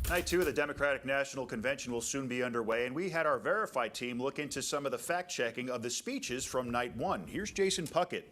Night 2 of the Democratic National Convention will soon be underway, and we had our Verify team look into some of the fact-checking of the speeches from Night 1. Here's Jason Puckett.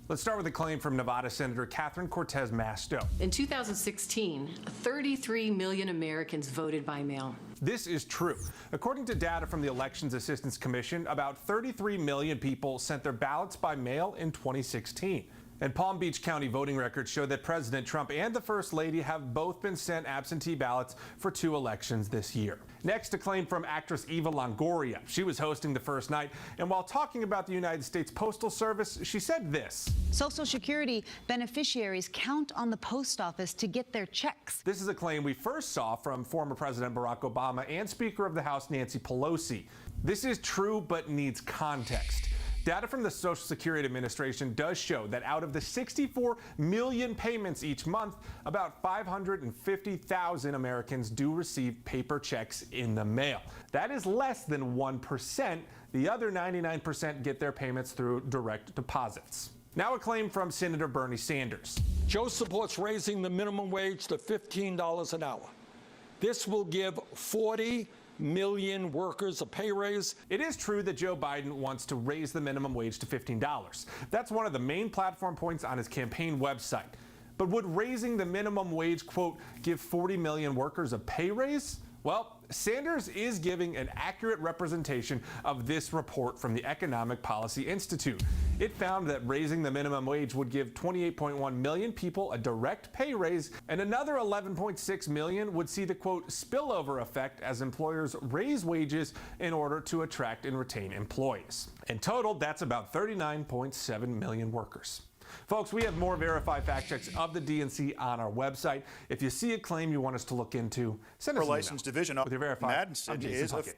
Let's start with a claim from Nevada Senator Catherine Cortez Masto. In 2016, 33 million Americans voted by mail. This is true. According to data from the Elections Assistance Commission, about 33 million people sent their ballots by mail in 2016. And Palm Beach County voting records show that President Trump and the First Lady have both been sent absentee ballots for 2 elections this year. Next, a claim from actress Eva Longoria. She was hosting the first night, and while talking about the United States Postal Service, she said this. Social Security beneficiaries count on the post office to get their checks. This is a claim we first saw from former President Barack Obama and Speaker of the House Nancy Pelosi. This is true, but needs context. Data from the Social Security Administration does show that out of the 64 million payments each month, about 550,000 Americans do receive paper checks in the mail. That is less than 1%. The other 99% get their payments through direct deposits. Now a claim from Senator Bernie Sanders. Joe supports raising the minimum wage to $15 an hour. This will give 40 million workers a pay raise. It is true that Joe Biden wants to raise the minimum wage to $15. That's one of the main platform points on his campaign website. But would raising the minimum wage, quote, give 40 million workers a pay raise? Well, Sanders is giving an accurate representation of this report from the Economic Policy Institute. It found that raising the minimum wage would give 28.1 million people a direct pay raise, and another 11.6 million would see the, quote, spillover effect as employers raise wages in order to attract and retain employees. In total, that's about 39.7 million workers. Folks, we have more Verify fact checks of the DNC on our website. If you see a claim you want us to look into, send us an email. Licensed Division with your Verify. Madison I'm Jason is Puckett.